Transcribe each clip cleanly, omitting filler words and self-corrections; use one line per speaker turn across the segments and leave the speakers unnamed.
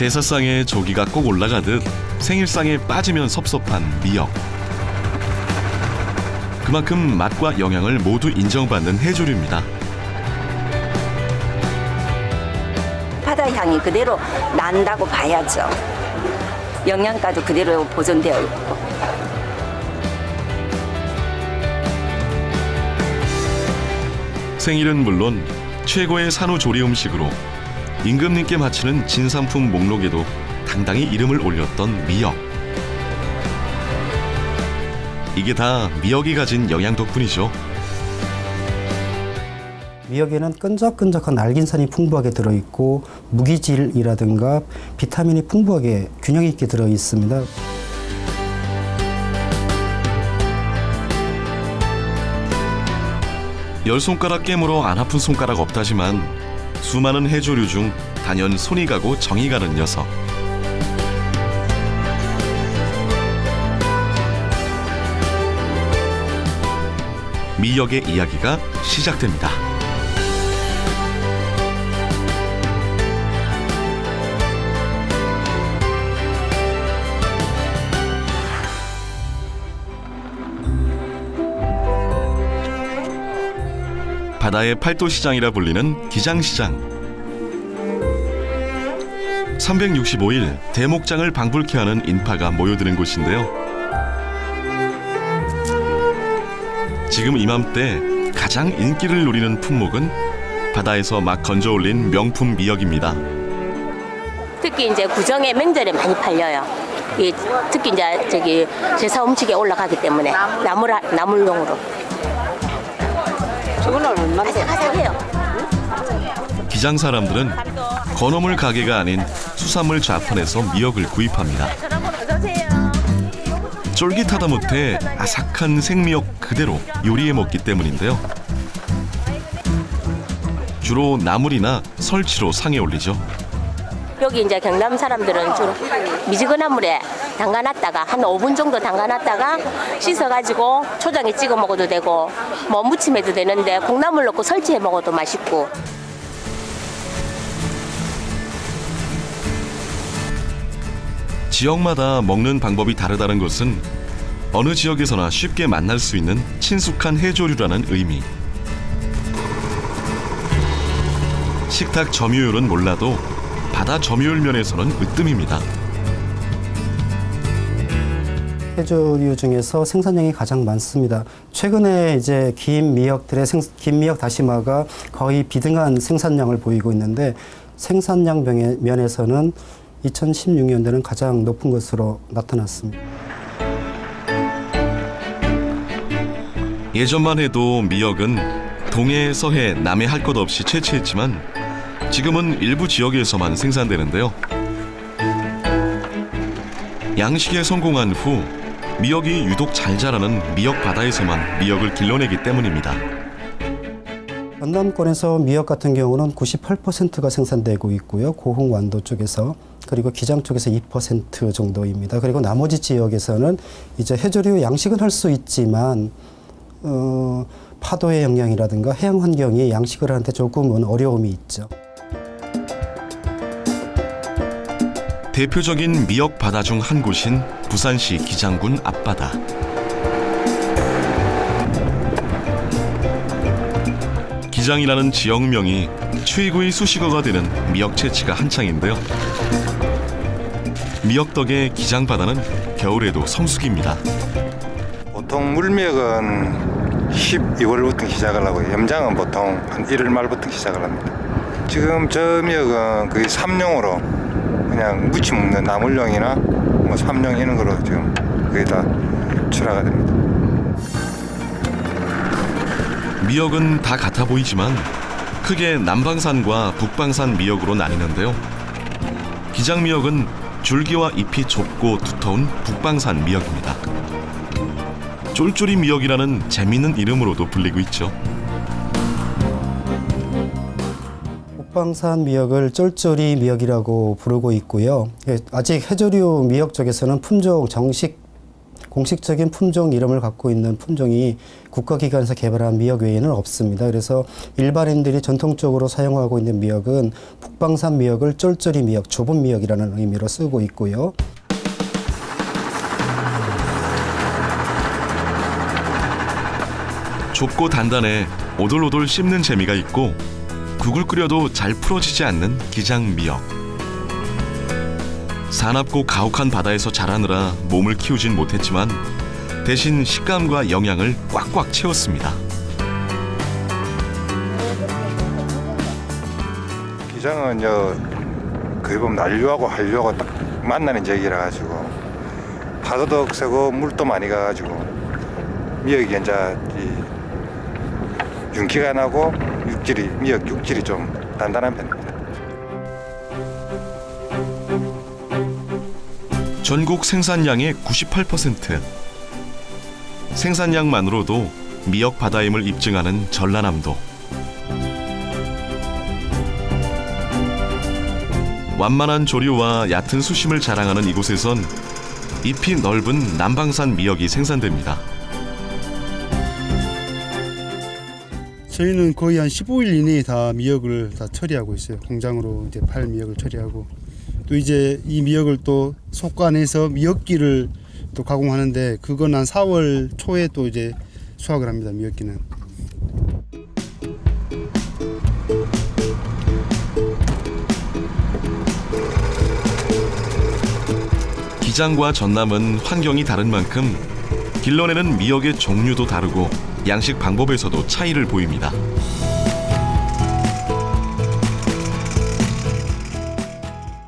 제사상에 조기가 꼭 올라가듯 생일상에 빠지면 섭섭한 미역. 그만큼 맛과 영양을 모두 인정받는 해조류입니다.
바다 향이 그대로 난다고 봐야죠. 영양가도 그대로 보존되어 있고.
생일은 물론 최고의 산후조리 음식으로 임금님께 바치는 진상품 목록에도 당당히 이름을 올렸던 미역. 이게 다 미역이 가진 영양 덕분이죠.
미역에는 끈적끈적한 알긴산이 풍부하게 들어있고 무기질이라든가 비타민이 풍부하게 균형 있게 들어있습니다.
열 손가락 깨물어 안 아픈 손가락 없다지만 수많은 해조류 중 단연 손이 가고 정이 가는 녀석. 미역의 이야기가 시작됩니다. 바다의 팔도시장이라 불리는 기장시장. 365일 대목장을 방불케 하는 인파가 모여드는 곳인데요. 지금 이맘때 가장 인기를 누리는 품목은 바다에서 막 건져 올린 명품 미역입니다.
특히 이제 구정의 명절에 많이 팔려요. 특히 이제 저기 제사 음식에 올라가기 때문에 나물용으로.
저건 얼마나
아삭아삭해요.
기장 사람들은 건어물 가게가 아닌 수산물 좌판에서 미역을 구입합니다. 쫄깃하다 못해 아삭한 생미역 그대로 요리해 먹기 때문인데요. 주로 나물이나 설치로 상에 올리죠.
여기 이제 경남 사람들은 주로 미지근한 물에 담가놨다가 한 5분 정도 담가놨다가 씻어가지고 초장에 찍어 먹어도 되고 뭐 무침해도 되는데 콩나물 넣고 설치해 먹어도 맛있고.
지역마다 먹는 방법이 다르다는 것은 어느 지역에서나 쉽게 만날 수 있는 친숙한 해조류라는 의미. 식탁 점유율은 몰라도 바다 점유율 면에서는 으뜸입니다.
해조류 중에서 생산량이 가장 많습니다. 최근에 이제 긴 미역 다시마가 거의 비등한 생산량을 보이고 있는데 생산량 면에서는 2016년도는 가장 높은 것으로 나타났습니다.
예전만 해도 미역은 동해, 서해, 남해 할 것 없이 채취했지만 지금은 일부 지역에서만 생산되는데요. 양식에 성공한 후 미역이 유독 잘 자라는 미역 바다에서만 미역을 길러내기 때문입니다.
전남권에서 미역 같은 경우는 98%가 생산되고 있고요. 고흥 완도 쪽에서 그리고 기장 쪽에서 2% 정도입니다. 그리고 나머지 지역에서는 이제 해조류 양식은 할 수 있지만 파도의 영향이라든가 해양 환경이 양식을 하는데 조금은 어려움이 있죠.
대표적인 미역 바다 중 한 곳인 부산시 기장군 앞바다. 기장이라는 지역명이 최고의 수식어가 되는 미역 채취가 한창인데요. 미역 덕에 기장 바다는 겨울에도 성수기입니다.
보통 물미역은 12월부터 시작을 하고 염장은 보통 한 1월 말부터 시작을 합니다. 지금 저 미역은 거의 삼용으로 그냥 무치 먹는 나물용이나 뭐 삼용 이런 거로 지금 거의 다 출하가 됩니다.
미역은 다 같아 보이지만 크게 남방산과 북방산 미역으로 나뉘는데요. 기장미역은 줄기와 잎이 좁고 두터운 북방산 미역입니다. 쫄쫄이 미역이라는 재미있는 이름으로도 불리고 있죠.
북방산 미역을 쫄쫄이 미역이라고 부르고 있고요. 아직 해조류 미역 쪽에서는 품종 정식 공식적인 품종 이름을 갖고 있는 품종이 국가기관에서 개발한 미역 외에는 없습니다. 그래서 일반인들이 전통적으로 사용하고 있는 미역은 북방산 미역을 쫄쫄이 미역, 좁은 미역이라는 의미로 쓰고 있고요.
좁고 단단해 오돌오돌 씹는 재미가 있고 국을 끓여도 잘 풀어지지 않는 기장 미역. 사납고 가혹한 바다에서 자라느라 몸을 키우진 못했지만 대신 식감과 영양을 꽉꽉 채웠습니다.
기장은 거의 보면 난류하고 한류하고 딱 만나는 지역이라 가지고 파도도 세고 물도 많이 가가지고 미역이 이제 윤기가 나고 미역 육질이 좀 단단한 편입니다.
전국 생산량의 98%. 생산량만으로도 미역 바다임을 입증하는 전라남도. 완만한 조류와 얕은 수심을 자랑하는 이곳에선 잎이 넓은 남방산 미역이 생산됩니다.
저희는 거의 한 15일 이내에 다 미역을 다 처리하고 있어요. 공장으로 이제 팔 미역을 처리하고 또 이제 이 미역을 또 속관해서 미역기를 또 가공하는데 그건 한 4월 초에 또 이제 수확을 합니다. 미역기는.
기장과 전남은 환경이 다른 만큼 길러내는 미역의 종류도 다르고 양식 방법에서도 차이를 보입니다.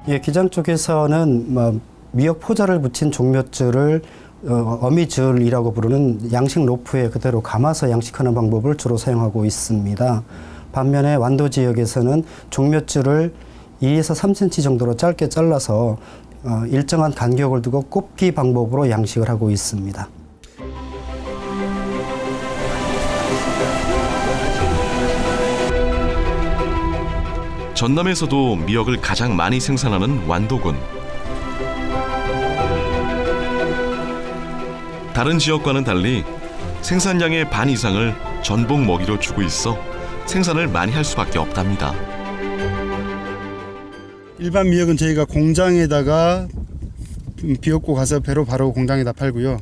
예, 기장 쪽에서는 미역 포자를 붙인 종묘줄을 어미줄이라고 부르는 양식 로프에 그대로 감아서 양식하는 방법을 주로 사용하고 있습니다. 반면에 완도 지역에서는 종묘줄을 2에서 3cm 정도로 짧게 잘라서 일정한 간격을 두고 꼽기 방법으로 양식을 하고 있습니다.
전남에서도 미역을 가장 많이 생산하는 완도군. 다른 지역과는 달리 생산량의 반 이상을 전복 먹이로 주고 있어 생산을 많이 할 수밖에 없답니다.
일반 미역은 저희가 공장에다가 비옥고 가서 배로 바로 공장에다 팔고요.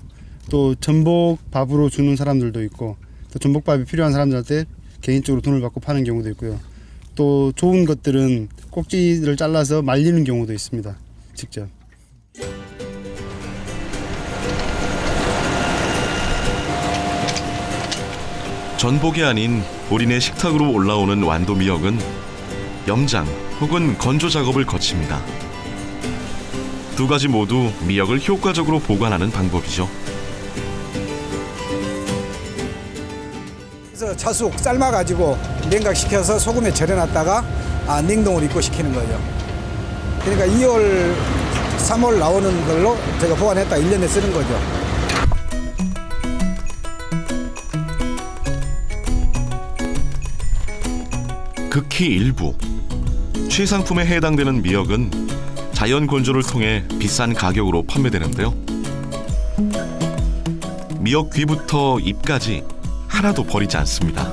또 전복밥으로 주는 사람들도 있고 또 전복밥이 필요한 사람들한테 개인적으로 돈을 받고 파는 경우도 있고요. 또 좋은 것들은 꼭지를 잘라서 말리는 경우도 있습니다. 직접.
전복이 아닌 본인의 식탁으로 올라오는 완도 미역은 염장 혹은 건조 작업을 거칩니다. 두 가지 모두 미역을 효과적으로 보관하는 방법이죠.
그래서 차숙 삶아가지고 냉각시켜서 소금에 절여놨다가 냉동으로 입고시키는 거죠. 그러니까 2월, 3월 나오는 걸로 제가 보관했다가 1년에 쓰는 거죠.
극히 일부. 최상품에 해당되는 미역은 자연 건조를 통해 비싼 가격으로 판매되는데요. 미역 귀부터 잎까지 하나도 버리지 않습니다.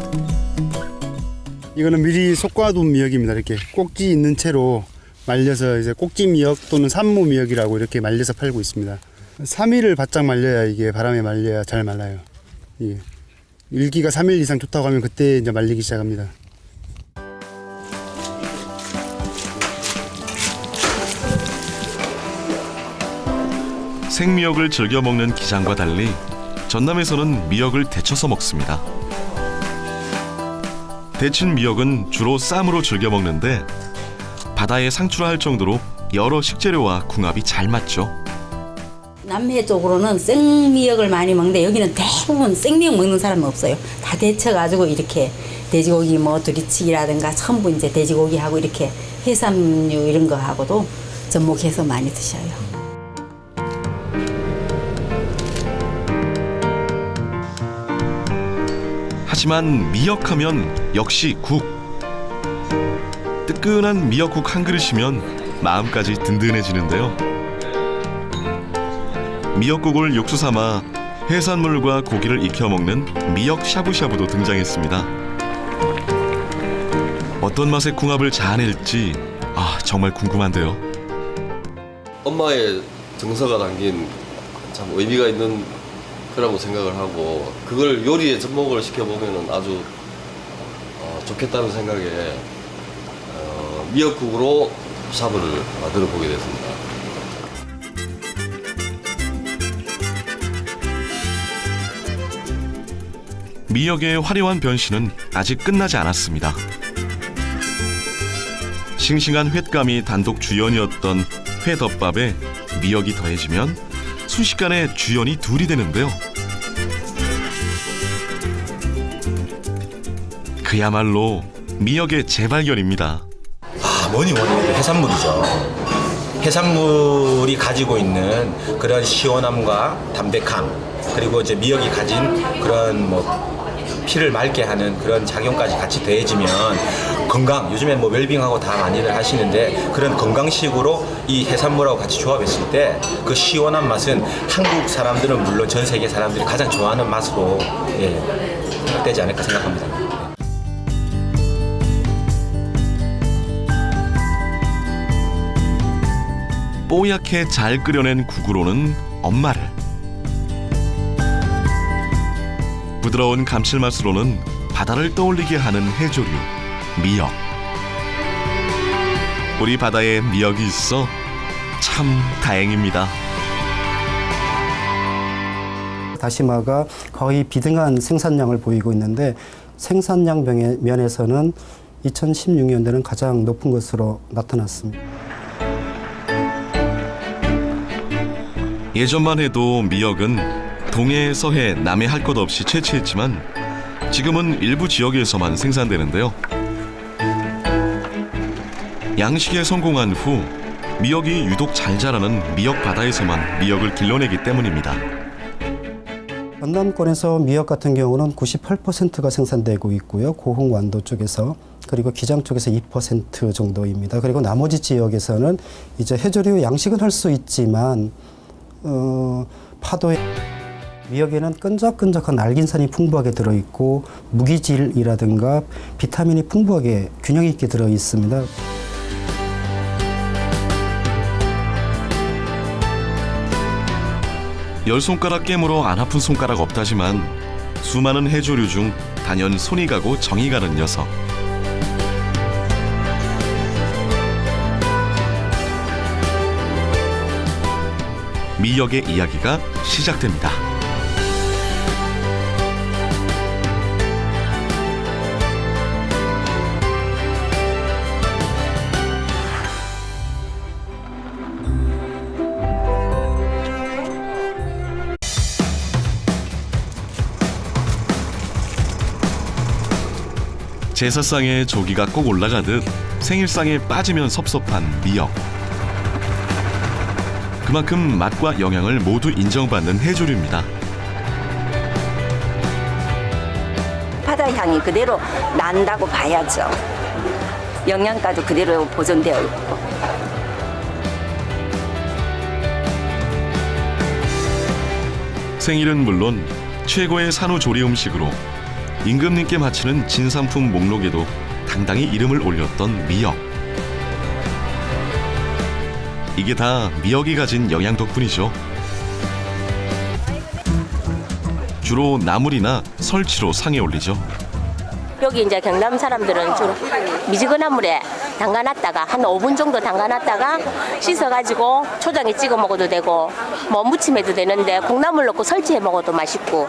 이거는 미리 솎아둔 미역입니다. 이렇게 꼭지 있는 채로 말려서 이제 꼭지 미역 또는 산모 미역이라고 이렇게 말려서 팔고 있습니다. 3일을 바짝 말려야 이게 바람에 말려야 잘 말라요. 예. 일기가 3일 이상 좋다고 하면 그때 이제 말리기 시작합니다.
생미역을 즐겨 먹는 기장과 달리 전남에서는 미역을 데쳐서 먹습니다. 데친 미역은 주로 쌈으로 즐겨 먹는데 바다에 상추할 정도로 여러 식재료와 궁합이 잘 맞죠.
남해 쪽으로는 생미역을 많이 먹는데 여기는 대부분 생미역 먹는 사람은 없어요. 다 데쳐가지고 이렇게 돼지고기 뭐 두리치기라든가 전부 이제 돼지고기하고 이렇게 해삼류 이런 거 하고도 접목해서 많이 드셔요.
하지만 미역하면 역시 국. 뜨끈한 미역국 한 그릇이면 마음까지 든든해지는데요. 미역국을 육수 삼아 해산물과 고기를 익혀 먹는 미역 샤브샤브도 등장했습니다. 어떤 맛의 궁합을 자아낼지 정말 궁금한데요.
엄마의 정서가 담긴 참 의미가 있는 거라고 생각을 하고 그걸 요리에 접목을 시켜보면 아주 좋겠다는 생각에 미역국으로 샤브를 만들어 보게 됐습니다.
미역의 화려한 변신은 아직 끝나지 않았습니다. 싱싱한 횟감이 단독 주연이었던 회덮밥에 미역이 더해지면 순식간에 주연이 둘이 되는데요. 그야말로 미역의 재발견입니다.
뭐니 해도 해산물이죠. 해산물이 가지고 있는 그런 시원함과 담백함, 그리고 이제 미역이 가진 그런 피를 맑게 하는 그런 작용까지 같이 더해지면 건강, 요즘에 웰빙하고 다 많이들 하시는데 그런 건강식으로 이 해산물하고 같이 조합했을 때 그 시원한 맛은 한국 사람들은 물론 전 세계 사람들이 가장 좋아하는 맛으로 생각되지 않을까 생각합니다.
뽀얗게 잘 끓여낸 국으로는 엄마를, 부드러운 감칠맛으로는 바다를 떠올리게 하는 해조류 미역. 우리 바다에 미역이 있어 참 다행입니다.
다시마가 거의 비등한 생산량을 보이고 있는데 생산량 면에서는 2016년도는 가장 높은 것으로 나타났습니다.
예전만 해도 미역은 동해, 서해, 남해 할 것 없이 채취했지만 지금은 일부 지역에서만 생산되는데요. 양식에 성공한 후 미역이 유독 잘 자라는 미역 바다에서만 미역을 길러내기 때문입니다.
전남권에서 미역 같은 경우는 98%가 생산되고 있고요. 고흥 완도 쪽에서, 그리고 기장 쪽에서 2% 정도입니다. 그리고 나머지 지역에서는 이제 해조류 양식은 할 수 있지만 파도에 미역에는 끈적끈적한 알긴산이 풍부하게 들어있고 무기질이라든가 비타민이 풍부하게 균형 있게 들어 있습니다.
열 손가락 깨물어 안 아픈 손가락 없다지만 수많은 해조류 중 단연 손이 가고 정이 가는 녀석. 미역의 이야기가 시작됩니다. 제사상에 조기가 꼭 올라가듯 생일상에 빠지면 섭섭한 미역. 그만큼 맛과 영양을 모두 인정받는 해조류입니다.
바다 향이 그대로 난다고 봐야죠. 영양가도 그대로 보존되어 있고.
생일은 물론 최고의 산후조리 음식으로 임금님께 바치는 진상품 목록에도 당당히 이름을 올렸던 미역. 이게 다 미역이 가진 영양 덕분이죠. 주로 나물이나 설치로 상에 올리죠.
여기 이제 경남 사람들은 주로 미지근한 물에 담가놨다가 한 5분 정도 담가놨다가 씻어가지고 초장에 찍어 먹어도 되고 무침해도 되는데 콩나물 넣고 설치해 먹어도 맛있고.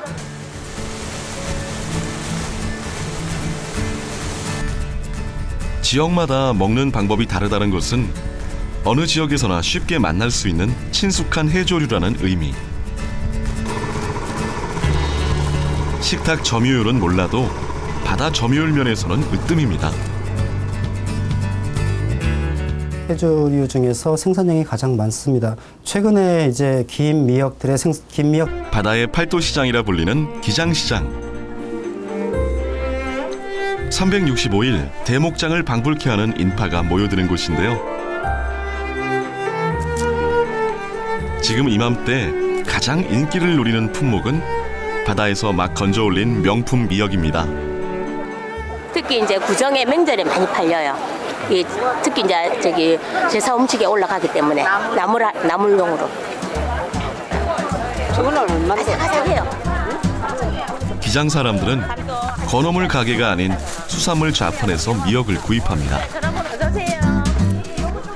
지역마다 먹는 방법이 다르다는 것은 어느 지역에서나 쉽게 만날 수 있는 친숙한 해조류라는 의미. 식탁 점유율은 몰라도 바다 점유율 면에서는 으뜸입니다.
해조류 중에서 생산량이 가장 많습니다. 최근에 이제 긴 미역들의 긴 미역
바다의 팔도 시장이라 불리는 기장시장. 365일 대목장을 방불케 하는 인파가 모여드는 곳인데요. 지금 이맘때 가장 인기를 누리는 품목은 바다에서 막 건져 올린 명품 미역입니다.
특히 이제 구정의 명절에 많이 팔려요. 특히 이제 저기 제사 음식에 올라가기 때문에 나물용으로. 저거는 얼마인데? 아삭아삭해요.
기장 사람들은 건어물 가게가 아닌 수산물 좌판에서 미역을 구입합니다.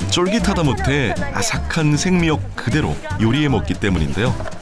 쫄깃하다 못해 아삭한 생미역 그대로 요리해 먹기 때문인데요.